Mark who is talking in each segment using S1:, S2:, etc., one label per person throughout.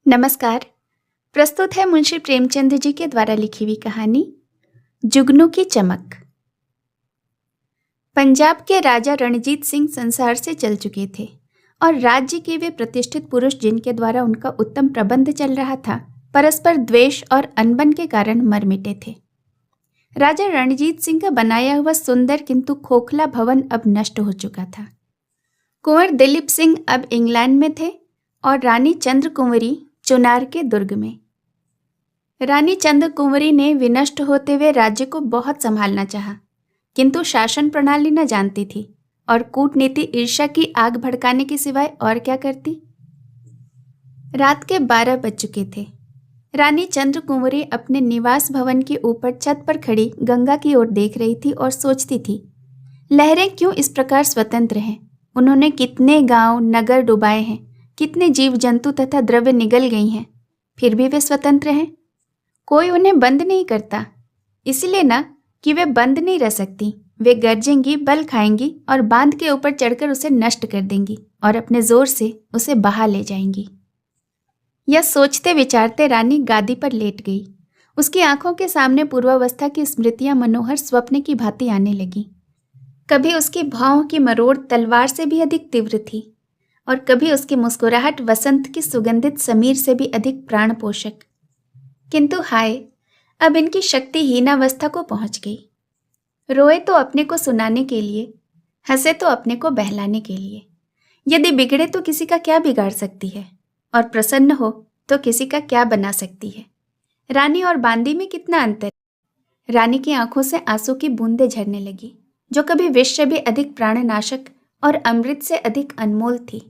S1: नमस्कार। प्रस्तुत है मुंशी प्रेमचंद जी के द्वारा लिखी हुई कहानी जुगनू की चमक। पंजाब के राजा रणजीत सिंह संसार से चल चुके थे और राज्य के वे प्रतिष्ठित पुरुष जिनके द्वारा उनका उत्तम प्रबंध चल रहा था, परस्पर द्वेष और अनबन के कारण मर मिटे थे। राजा रणजीत सिंह का बनाया हुआ सुंदर किंतु खोखला भवन अब नष्ट हो चुका था। कुंवर दिलीप सिंह अब इंग्लैंड में थे और रानी चंद्र कुंवरी चुनार के दुर्ग में। रानी चंद्र कुंवरी ने विनष्ट होते हुए राज्य को बहुत संभालना चाहा, किंतु शासन प्रणाली न जानती थी और कूटनीति ईर्ष्या की आग भड़काने के सिवाय और क्या करती। रात के 12 बज चुके थे। रानी चंद्र कुंवरी अपने निवास भवन के ऊपर छत पर खड़ी गंगा की ओर देख रही थी और सोचती थी, लहरें क्यों इस प्रकार स्वतंत्र हैं। उन्होंने कितने गांव नगर डुबाए हैं, कितने जीव जंतु तथा द्रव्य निगल गई हैं, फिर भी वे स्वतंत्र हैं। कोई उन्हें बंद नहीं करता, इसलिए ना कि वे बंद नहीं रह सकती। वे गरजेंगी, बल खाएंगी और बांध के ऊपर चढ़कर उसे नष्ट कर देंगी और अपने जोर से उसे बहा ले जाएंगी। यह सोचते विचारते रानी गादी पर लेट गई। उसकी आंखों के सामने पूर्वावस्था की स्मृतियां मनोहर स्वप्न की भांति आने लगी। कभी उसकी भौं की मरोड़ तलवार से भी अधिक तीव्र थी और कभी उसकी मुस्कुराहट वसंत की सुगंधित समीर से भी अधिक प्राण पोषक। किंतु हाय, अब इनकी शक्ति हीनावस्था को पहुंच गई। रोए तो अपने को सुनाने के लिए, हंसे तो अपने को बहलाने के लिए। यदि बिगड़े तो किसी का क्या बिगाड़ सकती है और प्रसन्न हो तो किसी का क्या बना सकती है। रानी और बांदी में कितना अंतर। रानी की आंखों से आंसू की बूंदें झरने लगी, जो कभी विष से भी अधिक प्राणनाशक और अमृत से अधिक अनमोल थी।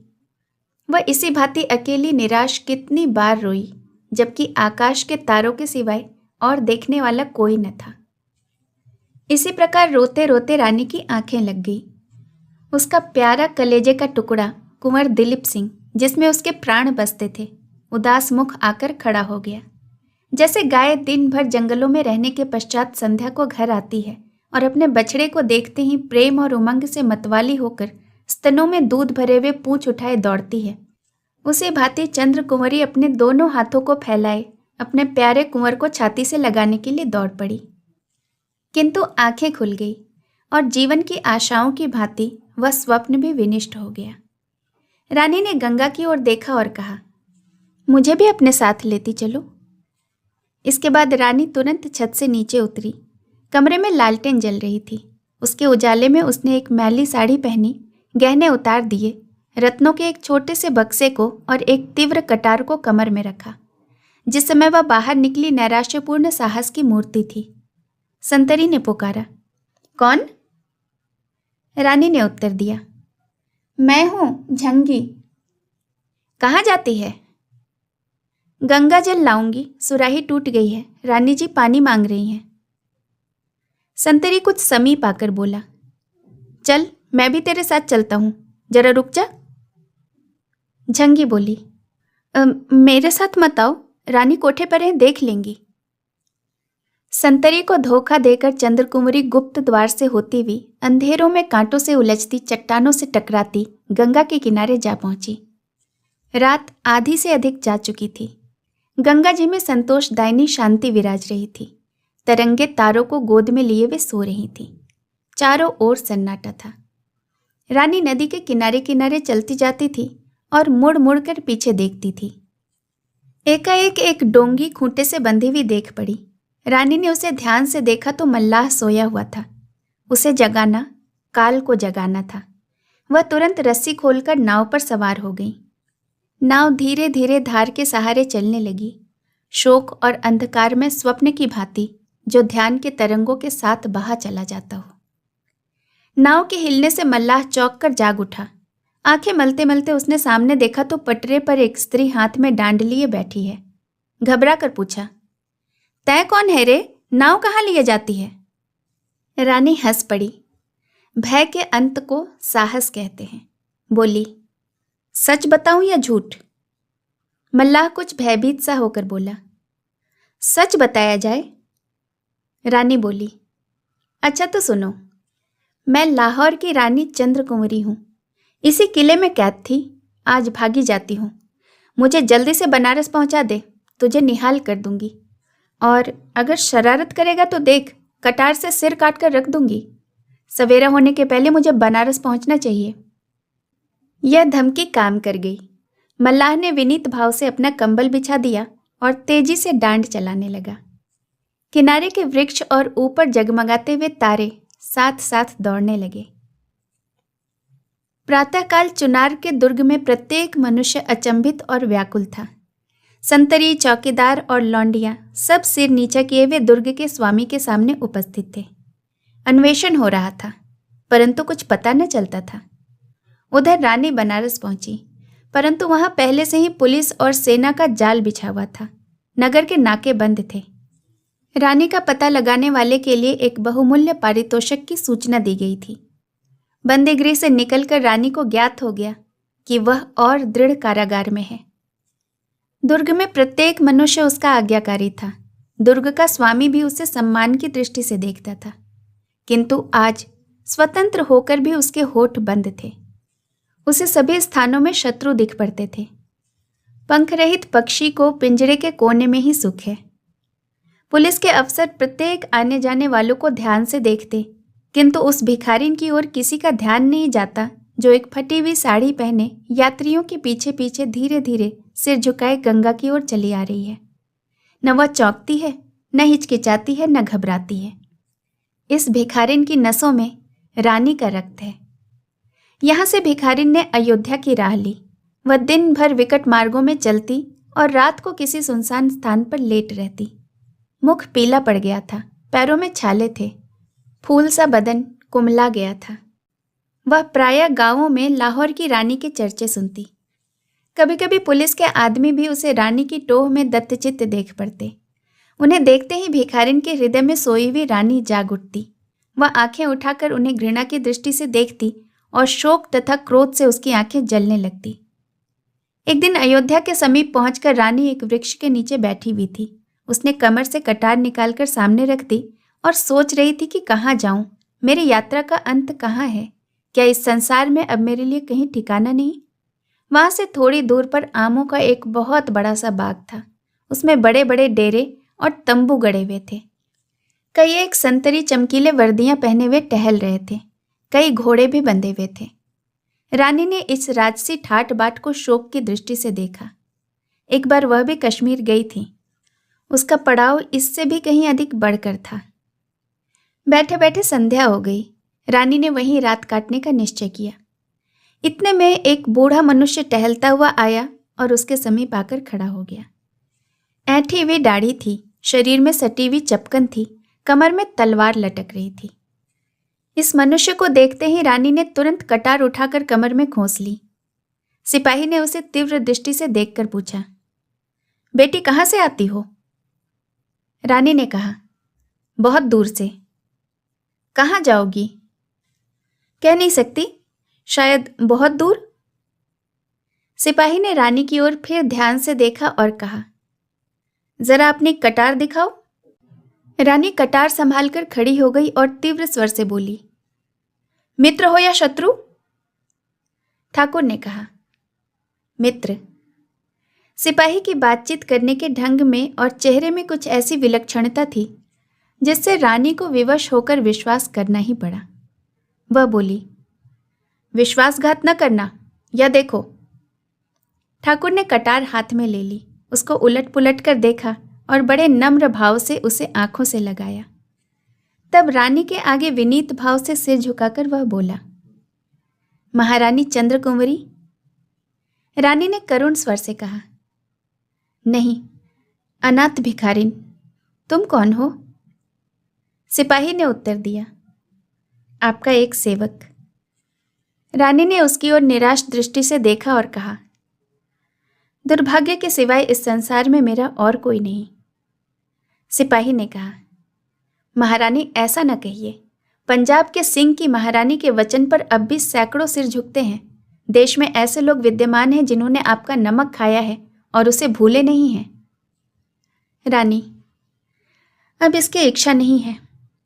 S1: वह इसी भांति अकेली निराश कितनी बार रोई, जबकि आकाश के तारों के सिवाय और देखने वाला कोई न था। इसी प्रकार रोते रोते रानी की आंखें लग गई। उसका प्यारा कलेजे का टुकड़ा कुंवर दिलीप सिंह, जिसमें उसके प्राण बसते थे, उदास मुख आकर खड़ा हो गया। जैसे गाय दिन भर जंगलों में रहने के पश्चात संध्या को घर आती है और अपने बछड़े को देखते ही प्रेम और उमंग से मतवाली होकर स्तनों में दूध भरे हुए पूंछ उठाए दौड़ती है, उसी भांति चंद्र कुंवरी अपने दोनों हाथों को फैलाए अपने प्यारे कुंवर को छाती से लगाने के लिए दौड़ पड़ी। किंतु आंखें खुल गई और जीवन की आशाओं की भांति वह स्वप्न भी विनिष्ट हो गया। रानी ने गंगा की ओर देखा और कहा, मुझे भी अपने साथ लेती चलो। इसके बाद रानी तुरंत छत से नीचे उतरी। कमरे में लालटेन जल रही थी। उसके उजाले में उसने एक मैली साड़ी पहनी, गहने उतार दिए, रत्नों के एक छोटे से बक्से को और एक तीव्र कटार को कमर में रखा। जिस समय वह बाहर निकली, नैराश्यपूर्ण साहस की मूर्ति थी। संतरी ने पुकारा, कौन? रानी ने उत्तर दिया, मैं हूं झंगी। कहाँ जाती है? गंगा जल लाऊंगी, सुराही टूट गई है, रानी जी पानी मांग रही हैं। संतरी कुछ समीप आकर बोला, चल मैं भी तेरे साथ चलता हूं, जरा रुक जा। झंगी बोली, मेरे साथ मत आओ, रानी कोठे पर है, देख लेंगी। संतरी को धोखा देकर चंद्र कुंवरी गुप्त द्वार से होती हुई अंधेरों में कांटों से उलझती चट्टानों से टकराती गंगा के किनारे जा पहुंची। रात आधी से अधिक जा चुकी थी। गंगा जी में संतोषदायिनी शांति विराज रही थी। तरंगे तारों को गोद में लिए वे सो रही थी। चारों ओर सन्नाटा था। रानी नदी के किनारे किनारे चलती जाती थी और मुड़ मुड़ कर पीछे देखती थी। एकाएक एक डोंगी खूंटे से बंधी हुई देख पड़ी। रानी ने उसे ध्यान से देखा तो मल्लाह सोया हुआ था। उसे जगाना काल को जगाना था। वह तुरंत रस्सी खोलकर नाव पर सवार हो गई। नाव धीरे धीरे धार के सहारे चलने लगी, शोक और अंधकार में स्वप्न की भांति, जो ध्यान के तरंगों के साथ बहा चला जाता हो। नाव के हिलने से मल्लाह चौंक कर जाग उठा। आंखें मलते मलते उसने सामने देखा तो पटरे पर एक स्त्री हाथ में डांड लिए बैठी है। घबरा कर पूछा, तय कौन है रे? नाव कहाँ लिए जाती है? रानी हंस पड़ी। भय के अंत को साहस कहते हैं। बोली, सच बताऊं या झूठ? मल्लाह कुछ भयभीत सा होकर बोला, सच बताया जाए। रानी बोली, अच्छा तो सुनो, मैं लाहौर की रानी चंद्र कुंवरी हूं। इसी किले में कैद थी, आज भागी जाती हूं। मुझे जल्दी से बनारस पहुंचा दे, तुझे निहाल कर दूंगी। और अगर शरारत करेगा तो देख, कटार से सिर काट कर रख दूंगी। सवेरा होने के पहले मुझे बनारस पहुंचना चाहिए। यह धमकी काम कर गई। मल्लाह ने विनीत भाव से अपना कंबल बिछा दिया और तेजी से डांड चलाने लगा। किनारे के वृक्ष और ऊपर जगमगाते हुए तारे साथ साथ दौड़ने लगे। प्रातःकाल चुनार के दुर्ग में प्रत्येक मनुष्य अचंभित और व्याकुल था। संतरी, चौकीदार और लौंडियां सब सिर नीचा किए हुए दुर्ग के स्वामी के सामने उपस्थित थे। अन्वेषण हो रहा था, परंतु कुछ पता न चलता था। उधर रानी बनारस पहुंची, परंतु वहां पहले से ही पुलिस और सेना का जाल बिछा हुआ था। नगर के नाके बंद थे। रानी का पता लगाने वाले के लिए एक बहुमूल्य पारितोषिक की सूचना दी गई थी। बंदीगृह से निकलकर रानी को ज्ञात हो गया कि वह और दृढ़ कारागार में है। दुर्ग में प्रत्येक मनुष्य उसका आज्ञाकारी था। दुर्ग का स्वामी भी उसे सम्मान की दृष्टि से देखता था, किंतु आज स्वतंत्र होकर भी उसके होठ बंद थे। उसे सभी स्थानों में शत्रु दिख पड़ते थे। पंख रहित पक्षी को पिंजरे के कोने में ही सुख है। पुलिस के अफसर प्रत्येक आने जाने वालों को ध्यान से देखते, किंतु उस भिखारिन की ओर किसी का ध्यान नहीं जाता जो एक फटी हुई साड़ी पहने यात्रियों के पीछे पीछे धीरे धीरे सिर झुकाए गंगा की ओर चली आ रही है। न वह चौंकती है, न हिचकिचाती है, न घबराती है। इस भिखारिन की नसों में रानी का रक्त है। यहाँ से भिखारिन ने अयोध्या की राह ली। वह दिन भर विकट मार्गों में चलती और रात को किसी सुनसान स्थान पर लेट रहती। मुख पीला पड़ गया था, पैरों में छाले थे, फूल सा बदन कुमला गया था। वह प्रायः गांवों में लाहौर की रानी के चर्चे सुनती। कभी कभी पुलिस के आदमी भी उसे रानी की टोह में दत्तचित्त देख पड़ते। उन्हें देखते ही भिखारिन के हृदय में सोई हुई रानी जाग उठती। वह आंखें उठाकर उन्हें घृणा की दृष्टि से देखती और शोक तथा क्रोध से उसकी आंखें जलने लगती। एक दिन अयोध्या के समीप पहुंचकर रानी एक वृक्ष के नीचे बैठी हुई थी। उसने कमर से कटार निकालकर सामने रख दी और सोच रही थी कि कहाँ जाऊं, मेरी यात्रा का अंत कहाँ है? क्या इस संसार में अब मेरे लिए कहीं ठिकाना नहीं? वहां से थोड़ी दूर पर आमों का एक बहुत बड़ा सा बाग था। उसमें बड़े बड़े डेरे और तंबू गड़े हुए थे। कई एक संतरी चमकीले वर्दियां पहने हुए टहल रहे थे। कई घोड़े भी बंधे हुए थे। रानी ने इस राजसी ठाट बाट को शोक की दृष्टि से देखा। एक बार वह भी कश्मीर गई थी। उसका पड़ाव इससे भी कहीं अधिक बढ़कर था। बैठे बैठे संध्या हो गई। रानी ने वहीं रात काटने का निश्चय किया। इतने में एक बूढ़ा मनुष्य टहलता हुआ आया और उसके समीप आकर खड़ा हो गया। ऐंठी हुई दाढ़ी थी, शरीर में सटी हुई चपकन थी, कमर में तलवार लटक रही थी। इस मनुष्य को देखते ही रानी ने तुरंत कटार उठाकर कमर में खोस ली। सिपाही ने उसे तीव्र दृष्टि से देखकर पूछा, बेटी कहाँ से आती हो? रानी ने कहा, बहुत दूर से। कहाँ जाओगी? कह नहीं सकती, शायद बहुत दूर। सिपाही ने रानी की ओर फिर ध्यान से देखा और कहा, जरा अपनी कटार दिखाओ। रानी कटार संभालकर खड़ी हो गई और तीव्र स्वर से बोली, मित्र हो या शत्रु? ठाकुर ने कहा, मित्र। सिपाही की बातचीत करने के ढंग में और चेहरे में कुछ ऐसी विलक्षणता थी जिससे रानी को विवश होकर विश्वास करना ही पड़ा। वह बोली, विश्वासघात न करना, या देखो। ठाकुर ने कटार हाथ में ले ली, उसको उलट पुलट कर देखा और बड़े नम्र भाव से उसे आंखों से लगाया। तब रानी के आगे विनीत भाव से सिर झुकाकर वह बोला, महारानी चंद्रकुंवरी। रानी ने करुण स्वर से कहा, नहीं, अनाथ भिखारिन। तुम कौन हो? सिपाही ने उत्तर दिया, आपका एक सेवक। रानी ने उसकी ओर निराश दृष्टि से देखा और कहा, दुर्भाग्य के सिवाय इस संसार में मेरा और कोई नहीं। सिपाही ने कहा, महारानी ऐसा न कहिए। पंजाब के सिंह की महारानी के वचन पर अब भी सैकड़ों सिर झुकते हैं। देश में ऐसे लोग विद्यमान हैं जिन्होंने आपका नमक खाया है और उसे भूले नहीं हैं। रानी, अब इसकी इच्छा नहीं है।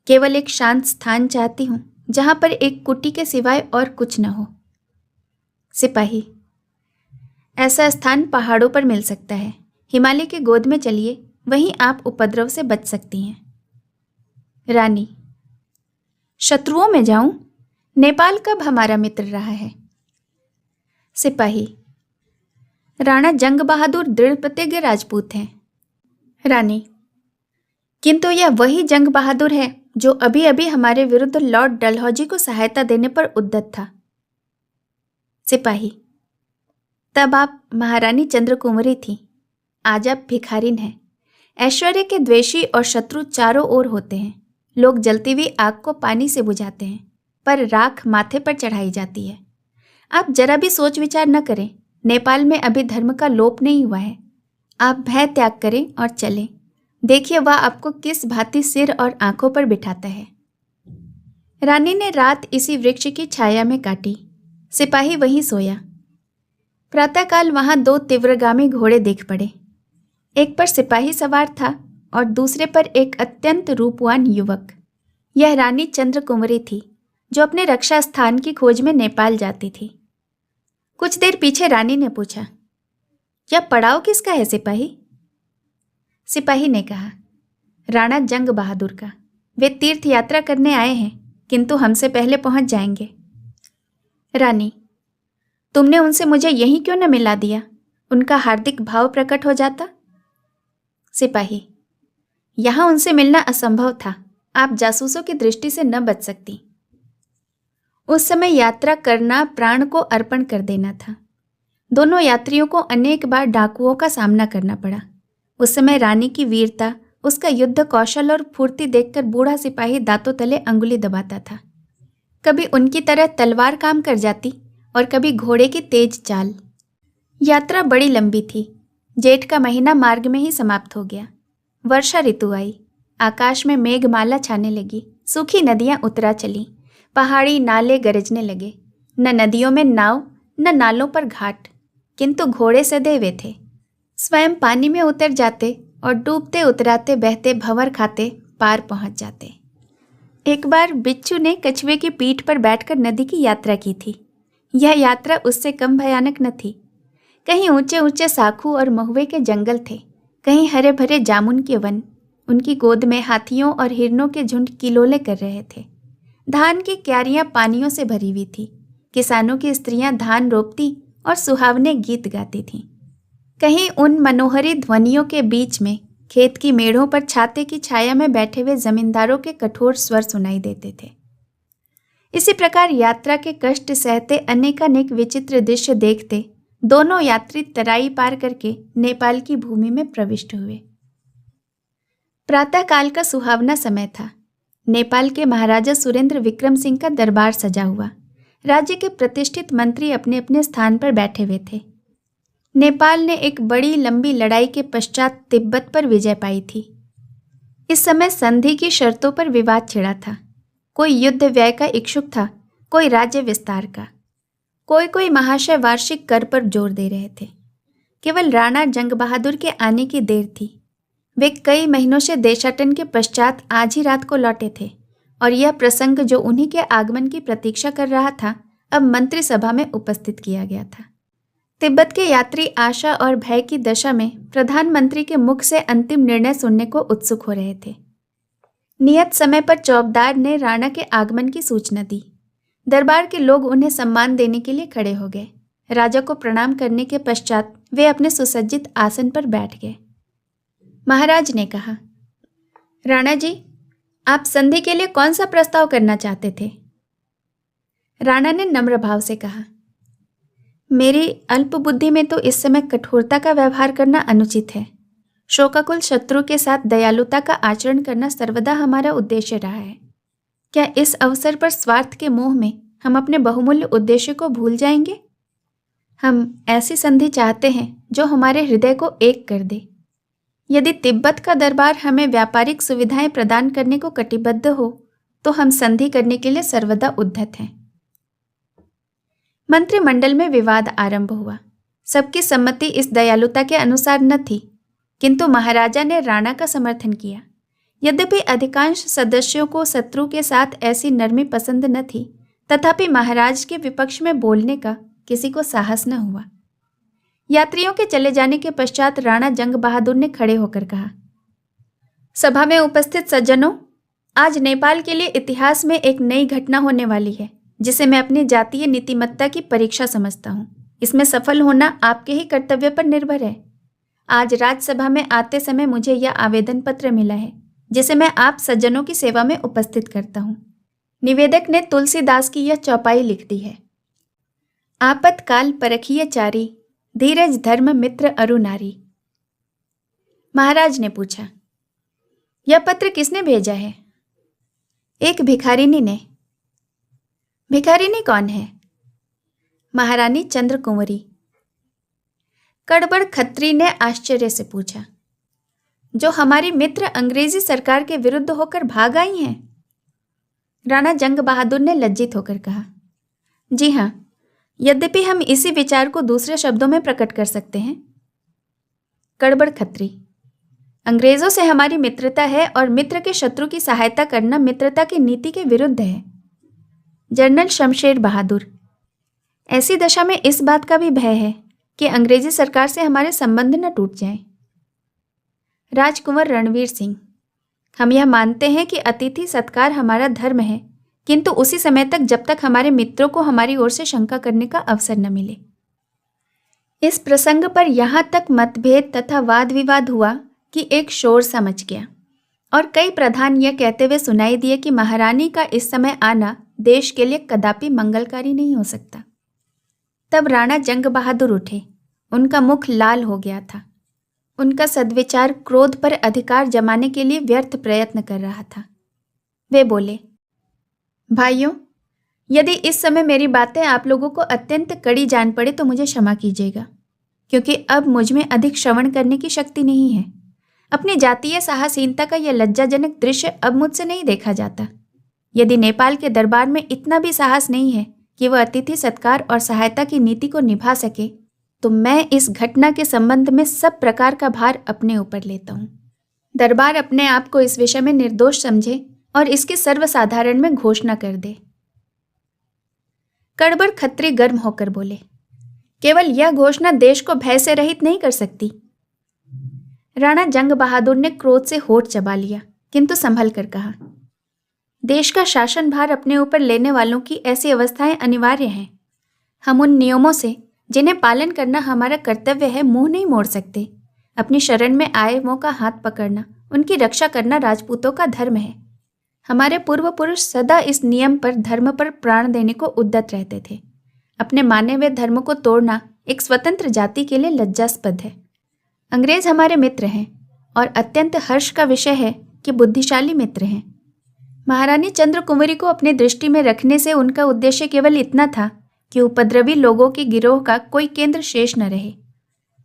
S1: केवल एक शांत स्थान चाहती हूँ जहाँ पर एक कुटी के सिवाय और कुछ न हो। सिपाही, ऐसा स्थान पहाड़ों पर मिल सकता है। हिमालय के गोद में चलिए, वहीं आप उपद्रव से बच सकती हैं। रानी, शत्रुओं में जाऊं? नेपाल कब हमारा मित्र रहा है? सिपाही, राणा जंग बहादुर दृढ़ प्रतिज्ञ राजपूत हैं। रानी, किंतु यह वही जंग बहादुर है जो अभी अभी हमारे विरुद्ध लॉर्ड डलहौजी को सहायता देने पर उद्यत था। सिपाही, तब आप महारानी चंद्रकुमारी थीं, आज आप भिखारिन हैं। ऐश्वर्य के द्वेषी और शत्रु चारों ओर होते हैं। लोग जलती हुई आग को पानी से बुझाते हैं, पर राख माथे पर चढ़ाई जाती है। आप जरा भी सोच विचार न करें। नेपाल में अभी धर्म का लोप नहीं हुआ है। आप भय त्याग करें और चलें। देखिए वह आपको किस भांति सिर और आंखों पर बिठाता है। रानी ने रात इसी वृक्ष की छाया में काटी। सिपाही वहीं सोया। प्रातःकाल वहां 2 तीव्रगामी घोड़े देख पड़े। एक पर सिपाही सवार था और दूसरे पर एक अत्यंत रूपवान युवक। यह रानी चंद्रकुमारी थी, जो अपने रक्षा स्थान की खोज में नेपाल जाती थी। कुछ देर पीछे रानी ने पूछा, यह पड़ाव किसका है सिपाही? सिपाही ने कहा, राणा जंग बहादुर का। वे तीर्थ यात्रा करने आए हैं, किंतु हमसे पहले पहुंच जाएंगे। रानी, तुमने उनसे मुझे यहीं क्यों न मिला दिया? उनका हार्दिक भाव प्रकट हो जाता। सिपाही, यहां उनसे मिलना असंभव था। आप जासूसों की दृष्टि से न बच सकती। उस समय यात्रा करना प्राण को अर्पण कर देना था। दोनों यात्रियों को अनेक बार डाकुओं का सामना करना पड़ा। उस समय रानी की वीरता, उसका युद्ध कौशल और फुर्ती देखकर बूढ़ा सिपाही दांतों तले अंगुली दबाता था। कभी उनकी तरह तलवार काम कर जाती और कभी घोड़े की तेज चाल। यात्रा बड़ी लंबी थी। जेठ का महीना मार्ग में ही समाप्त हो गया। वर्षा ऋतु आई। आकाश में मेघमाला छाने लगी। सूखी नदियां उतरा चलीं। पहाड़ी नाले गरजने लगे। न नदियों में नाव, न नालों पर घाट, किंतु घोड़े सधे हुए थे। स्वयं पानी में उतर जाते और डूबते उतराते बहते भंवर खाते पार पहुंच जाते। एक बार बिच्छू ने कछुए की पीठ पर बैठकर नदी की यात्रा की थी। यह यात्रा उससे कम भयानक न थी। कहीं ऊंचे ऊंचे साखू और महुए के जंगल थे, कहीं हरे भरे जामुन के वन। उनकी गोद में हाथियों और हिरणों के झुंड किलोले कर रहे थे। धान की क्यारियां पानियों से भरी हुई थी। किसानों की स्त्रियां धान रोपती और सुहावने गीत गाती थीं। कहीं उन मनोहरी ध्वनियों के बीच में खेत की मेढ़ों पर छाते की छाया में बैठे हुए जमींदारों के कठोर स्वर सुनाई देते थे। इसी प्रकार यात्रा के कष्ट सहते अनेकानेक विचित्र दृश्य देखते दोनों यात्री तराई पार करके नेपाल की भूमि में प्रविष्ट हुए। प्रातःकाल का सुहावना समय था। नेपाल के महाराजा सुरेंद्र विक्रम सिंह का दरबार सजा हुआ। राज्य के प्रतिष्ठित मंत्री अपने अपने स्थान पर बैठे हुए थे। नेपाल ने एक बड़ी लंबी लड़ाई के पश्चात तिब्बत पर विजय पाई थी। इस समय संधि की शर्तों पर विवाद छिड़ा था। कोई युद्ध व्यय का इच्छुक था, कोई राज्य विस्तार का, कोई महाशय वार्षिक कर पर जोर दे रहे थे। केवल राणा जंग बहादुर के आने की देर थी। वे कई महीनों से देशाटन के पश्चात आज ही रात को लौटे थे और यह प्रसंग जो उन्हीं के आगमन की प्रतीक्षा कर रहा था, अब मंत्रिसभा में उपस्थित किया गया था। तिब्बत के यात्री आशा और भय की दशा में प्रधानमंत्री के मुख से अंतिम निर्णय सुनने को उत्सुक हो रहे थे। नियत समय पर चौबदार ने राणा के आगमन की सूचना दी। दरबार के लोग उन्हें सम्मान देने के लिए खड़े हो गए। राजा को प्रणाम करने के पश्चात वे अपने सुसज्जित आसन पर बैठ गए। महाराज ने कहा, राणा जी, आप संधि के लिए कौन सा प्रस्ताव करना चाहते थे? राणा ने नम्र भाव से कहा, मेरी अल्प बुद्धि में तो इस समय कठोरता का व्यवहार करना अनुचित है। शोकाकुल शत्रु के साथ दयालुता का आचरण करना सर्वदा हमारा उद्देश्य रहा है। क्या इस अवसर पर स्वार्थ के मोह में हम अपने बहुमूल्य उद्देश्य को भूल जाएंगे? हम ऐसी संधि चाहते हैं जो हमारे हृदय को एक कर दे। यदि तिब्बत का दरबार हमें व्यापारिक सुविधाएं प्रदान करने को कटिबद्ध हो तो हम संधि करने के लिए सर्वदा उद्यत हैं। मंत्रिमंडल में विवाद आरंभ हुआ। सबकी सम्मति इस दयालुता के अनुसार न थी, किंतु महाराजा ने राणा का समर्थन किया। यद्यपि अधिकांश सदस्यों को शत्रु के साथ ऐसी नरमी पसंद न थी, तथापि महाराज के विपक्ष में बोलने का किसी को साहस न हुआ। यात्रियों के चले जाने के पश्चात राणा जंग बहादुर ने खड़े होकर कहा, सभा में उपस्थित सज्जनों, आज नेपाल के लिए इतिहास में एक नई घटना होने वाली है जिसे मैं अपनी जातीय नीतिमत्ता की परीक्षा समझता हूँ। इसमें सफल होना आपके ही कर्तव्य पर निर्भर है। आज राज्यसभा में आते समय मुझे यह आवेदन पत्र मिला है जिसे मैं आप सज्जनों की सेवा में उपस्थित करता हूँ। निवेदक ने तुलसीदास की यह चौपाई लिख दी है। आपतकाल परखिए चारी, धीरज धर्म मित्र अरु नारी। महाराज ने पूछा, यह पत्र किसने भेजा है? एक भिखारिनी ने। भिखारिनी कौन है? महारानी चंद्र कुंवरी। कड़बड़ खत्री ने आश्चर्य से पूछा, जो हमारी मित्र अंग्रेजी सरकार के विरुद्ध होकर भाग आई हैं? राणा जंग बहादुर ने लज्जित होकर कहा, जी हाँ, यद्यपि हम इसी विचार को दूसरे शब्दों में प्रकट कर सकते हैं। कड़बड़ खत्री, अंग्रेजों से हमारी मित्रता है और मित्र के शत्रु की सहायता करना मित्रता की नीति के विरुद्ध है। जनरल शमशेर बहादुर, ऐसी दशा में इस बात का भी भय है कि अंग्रेजी सरकार से हमारे संबंध न टूट जाएं। राजकुंवर रणवीर सिंह, हम यह मानते हैं कि अतिथि सत्कार हमारा धर्म है, किंतु उसी समय तक जब तक हमारे मित्रों को हमारी ओर से शंका करने का अवसर न मिले। इस प्रसंग पर यहाँ तक मतभेद तथा वाद विवाद हुआ कि एक शोर सा मच गया और कई प्रधान यह कहते हुए सुनाई दिए कि महारानी का इस समय आना देश के लिए कदापि मंगलकारी नहीं हो सकता। तब राणा जंग बहादुर उठे। उनका मुख लाल हो गया था। उनका सद्विचार क्रोध पर अधिकार जमाने के लिए व्यर्थ प्रयत्न कर रहा था। वे बोले, भाइयों, यदि इस समय मेरी बातें आप लोगों को अत्यंत कड़ी जान पड़े तो मुझे क्षमा कीजिएगा, क्योंकि अब मुझ में अधिक श्रवण करने की शक्ति नहीं है। अपनी जातीय साहसहीनता का यह लज्जाजनक दृश्य अब मुझसे नहीं देखा जाता। यदि नेपाल के दरबार में इतना भी साहस नहीं है कि वह अतिथि सत्कार और सहायता की नीति को निभा सके, तो मैं इस घटना के संबंध में सब प्रकार का भार अपने ऊपर लेता हूँ। दरबार अपने आप को इस विषय में निर्दोष समझे और इसकी सर्वसाधारण में घोषणा कर दे। कड़बड़ खत्री गर्म होकर बोले, केवल यह घोषणा देश को भय से रहित नहीं कर सकती। राणा जंग बहादुर ने क्रोध से होठ चबा लिया, किंतु संभल कर कहा, देश का शासन भार अपने ऊपर लेने वालों की ऐसी अवस्थाएं अनिवार्य हैं। हम उन नियमों से जिन्हें पालन करना हमारा कर्तव्य है मुंह नहीं मोड़ सकते। अपनी शरण में आए का हाथ पकड़ना, उनकी रक्षा करना राजपूतों का धर्म है। हमारे पूर्व पुरुष सदा इस नियम पर, धर्म पर प्राण देने को उद्यत रहते थे। अपने माने हुए धर्म को तोड़ना एक स्वतंत्र जाति के लिए लज्जास्पद है। अंग्रेज हमारे मित्र हैं और अत्यंत हर्ष का विषय है कि बुद्धिशाली मित्र हैं। महारानी चंद्र कुंवरी को अपनी दृष्टि में रखने से उनका उद्देश्य केवल इतना था कि उपद्रवी लोगों के गिरोह का कोई केंद्र शेष न रहे।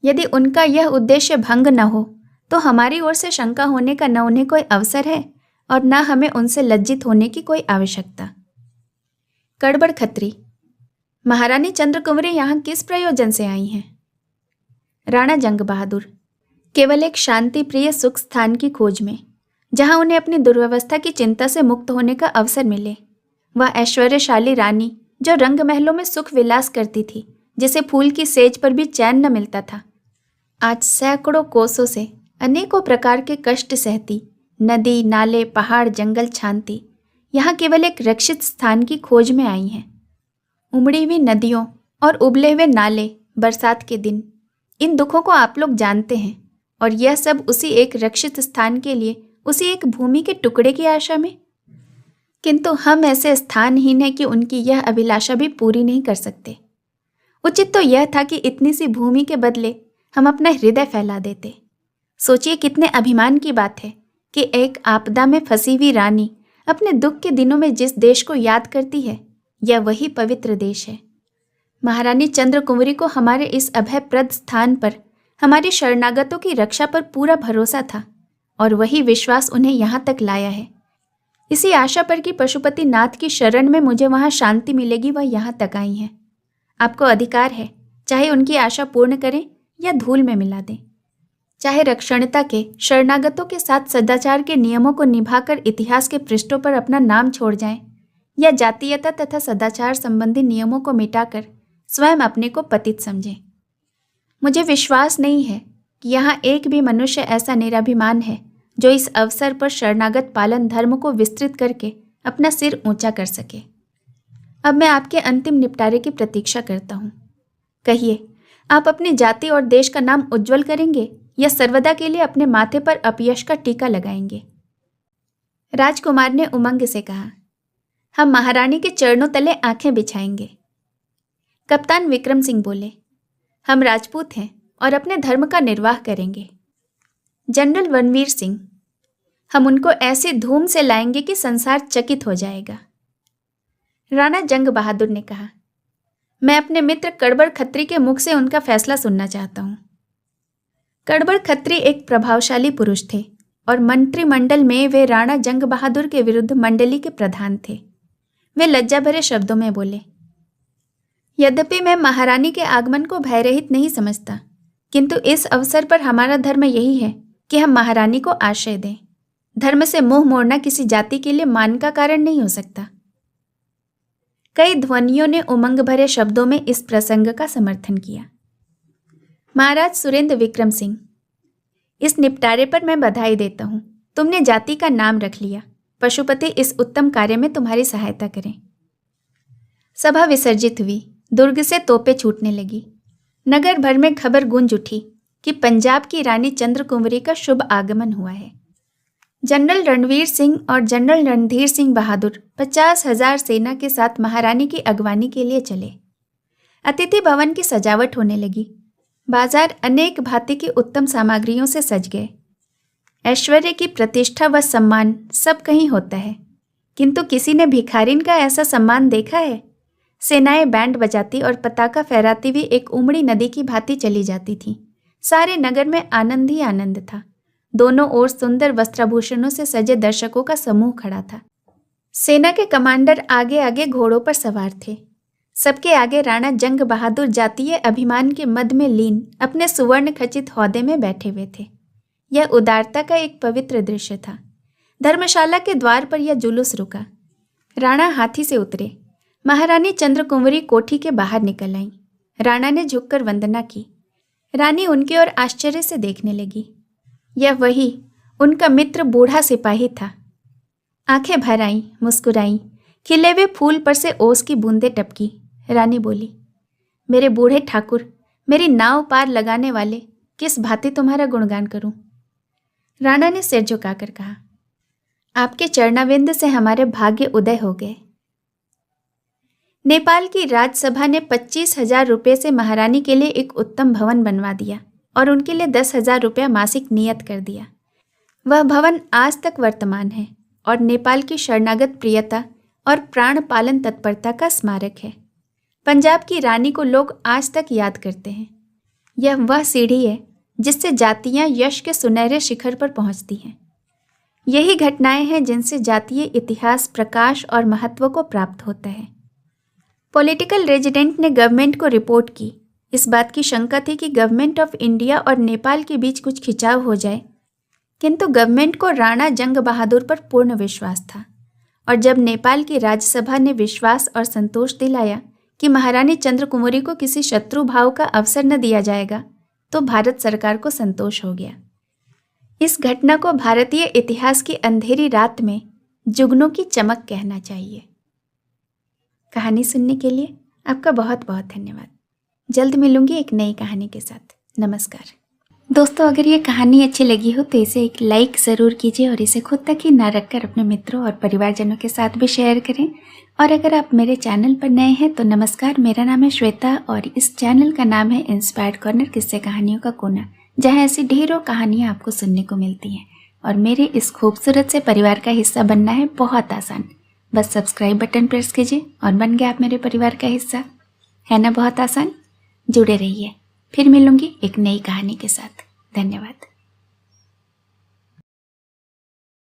S1: यदि उनका यह उद्देश्य भंग न हो तो हमारी ओर से शंका होने का न उन्हें कोई अवसर है और न हमें उनसे लज्जित होने की कोई आवश्यकता। कड़बड़ खत्री, महारानी चंद्र कुंवरी यहाँ किस प्रयोजन से आई हैं? राणा जंग बहादुर, केवल एक शांति प्रिय सुख स्थान की खोज में, जहां उन्हें अपनी दुर्व्यवस्था की चिंता से मुक्त होने का अवसर मिले। वह ऐश्वर्यशाली रानी जो रंग महलों में सुख विलास करती थी, जिसे फूल की सेज पर भी चैन न मिलता था, आज सैकड़ों कोसों से अनेकों प्रकार के कष्ट सहती, नदी नाले पहाड़ जंगल छानती, यहाँ केवल एक रक्षित स्थान की खोज में आई हैं। उमड़ी हुई नदियों और उबले हुए नाले, बरसात के दिन, इन दुखों को आप लोग जानते हैं, और यह सब उसी एक रक्षित स्थान के लिए, उसी एक भूमि के टुकड़े की आशा में। किंतु हम ऐसे स्थानहीन हैं कि उनकी यह अभिलाषा भी पूरी नहीं कर सकते। उचित तो यह था कि इतनी सी भूमि के बदले हम अपना हृदय फैला देते। सोचिए कितने अभिमान की बात है कि एक आपदा में फंसी हुई रानी अपने दुख के दिनों में जिस देश को याद करती है, यह वही पवित्र देश है। महारानी चंद्र कुंवरी को हमारे इस अभयप्रद स्थान पर हमारी शरणागतों की रक्षा पर पूरा भरोसा था, और वही विश्वास उन्हें यहाँ तक लाया है। इसी आशा पर कि पशुपति नाथ की शरण में मुझे वहाँ शांति मिलेगी, वह यहाँ तक आई हैं। आपको अधिकार है, चाहे उनकी आशा पूर्ण करें या धूल में मिला दें, चाहे रक्षणता के शरणागतों के साथ सदाचार के नियमों को निभाकर इतिहास के पृष्ठों पर अपना नाम छोड़ जाएं, या जातीयता तथा सदाचार संबंधी नियमों को मिटाकर स्वयं अपने को पतित समझें। मुझे विश्वास नहीं है कि यहाँ एक भी मनुष्य ऐसा निराभिमान है जो इस अवसर पर शरणागत पालन धर्म को विस्तृत करके अपना सिर ऊंचा कर सके। अब मैं आपके अंतिम निपटारे की प्रतीक्षा करता हूँ। कहिए, आप अपनी जाति और देश का नाम उज्जवल करेंगे या सर्वदा के लिए अपने माथे पर अपयश का टीका लगाएंगे? राजकुमार ने उमंग से कहा, हम महारानी के चरणों तले आंखें बिछाएंगे। कप्तान विक्रम सिंह बोले, हम राजपूत हैं और अपने धर्म का निर्वाह करेंगे। जनरल रणवीर सिंह, हम उनको ऐसी धूम से लाएंगे कि संसार चकित हो जाएगा। राणा जंग बहादुर ने कहा, मैं अपने मित्र कड़बड़ खत्री के मुख से उनका फैसला सुनना चाहता हूँ। कड़बड़ खत्री एक प्रभावशाली पुरुष थे और मंत्रिमंडल में वे राणा जंग बहादुर के विरुद्ध मंडली के प्रधान थे। वे लज्जा भरे शब्दों में बोले, यद्यपि मैं महारानी के आगमन को भयरहित नहीं समझता, किंतु इस अवसर पर हमारा धर्म यही है कि हम महारानी को आश्रय दें। धर्म से मुंह मोड़ना किसी जाति के लिए मान का कारण नहीं हो सकता। कई ध्वनियों ने उमंग भरे शब्दों में इस प्रसंग का समर्थन किया। महाराज सुरेंद्र विक्रम सिंह, इस निपटारे पर मैं बधाई देता हूँ। तुमने जाति का नाम रख लिया। पशुपति इस उत्तम कार्य में तुम्हारी सहायता करें। सभा विसर्जित हुई। दुर्ग से तोपें छूटने लगी। नगर भर में खबर गूंज उठी कि पंजाब की रानी चंद्र कुंवरी का शुभ आगमन हुआ है। जनरल रणवीर सिंह और जनरल रणधीर सिंह बहादुर 50,000 सेना के साथ महारानी की अगवानी के लिए चले। अतिथि भवन की सजावट होने लगी। बाजार अनेक भांति की उत्तम सामग्रियों से सज गए। ऐश्वर्य की प्रतिष्ठा व सम्मान सब कहीं होता है, किंतु किसी ने भिखारिन का ऐसा सम्मान देखा है? सेनाएं बैंड बजाती और पताका फहराती हुई एक उमड़ी नदी की भांति चली जाती थीं। सारे नगर में आनंद ही आनंद था। दोनों ओर सुंदर वस्त्राभूषणों से सजे दर्शकों का समूह खड़ा था। सेना के कमांडर आगे आगे घोड़ों पर सवार थे। सबके आगे राणा जंग बहादुर जातीय अभिमान के मद में लीन अपने सुवर्ण खचित हौदे में बैठे हुए थे। यह उदारता का एक पवित्र दृश्य था। धर्मशाला के द्वार पर यह जुलूस रुका। राणा हाथी से उतरे। महारानी चंद्र कुंवरी कोठी के बाहर निकल आईं। राणा ने झुककर वंदना की। रानी उनकी ओर आश्चर्य से देखने लगी। यह वही उनका मित्र बूढ़ा सिपाही था। आंखें भर आईं, मुस्कुराईं। खिले हुए फूल पर से ओस की बूंदें टपकी। रानी बोली, मेरे बूढ़े ठाकुर, मेरी नाव पार लगाने वाले, किस भांति तुम्हारा गुणगान करूं? राणा ने सिर झुकाकर कहा, आपके चरणाविंद से हमारे भाग्य उदय हो गए। नेपाल की राजसभा ने 25,000 रुपये से महारानी के लिए एक उत्तम भवन बनवा दिया और उनके लिए 10,000 रुपया मासिक नियत कर दिया। वह भवन आज तक वर्तमान है और नेपाल की शरणागत प्रियता और प्राण पालन तत्परता का स्मारक है। पंजाब की रानी को लोग आज तक याद करते हैं। यह वह सीढ़ी है जिससे जातियां यश के सुनहरे शिखर पर पहुंचती हैं। यही घटनाएं हैं जिनसे जातीय इतिहास प्रकाश और महत्व को प्राप्त होता है। पॉलिटिकल रेजिडेंट ने गवर्नमेंट को रिपोर्ट की। इस बात की शंका थी कि गवर्नमेंट ऑफ इंडिया और नेपाल के बीच कुछ खिंचाव हो जाए, किंतु गवर्नमेंट को राणा जंग बहादुर पर पूर्ण विश्वास था। और जब नेपाल की राज्यसभा ने विश्वास और संतोष दिलाया कि महारानी चंद्र कुंवरी को किसी शत्रु भाव का अवसर न दिया जाएगा, तो भारत सरकार को संतोष हो गया। इस घटना को भारतीय इतिहास की अंधेरी रात में जुगनों की चमक कहना चाहिए। कहानी सुनने के लिए आपका बहुत बहुत धन्यवाद। जल्द मिलूंगी एक नई कहानी के साथ। नमस्कार दोस्तों, अगर ये कहानी अच्छी लगी हो तो इसे एक लाइक ज़रूर कीजिए और इसे खुद तक ही ना रखकर अपने मित्रों और परिवारजनों के साथ भी शेयर करें। और अगर आप मेरे चैनल पर नए हैं तो नमस्कार, मेरा नाम है श्वेता और इस चैनल का नाम है इंस्पायर्ड कॉर्नर, किस्से कहानियों का कोना, जहाँ ऐसी ढेरों कहानियाँ आपको सुनने को मिलती हैं। और मेरे इस खूबसूरत से परिवार का हिस्सा बनना है बहुत आसान। बस सब्सक्राइब बटन प्रेस कीजिए और बन गया आप मेरे परिवार का हिस्सा। है ना बहुत आसान? जुड़े रहिए। फिर मिलूंगी एक नई कहानी के साथ। धन्यवाद।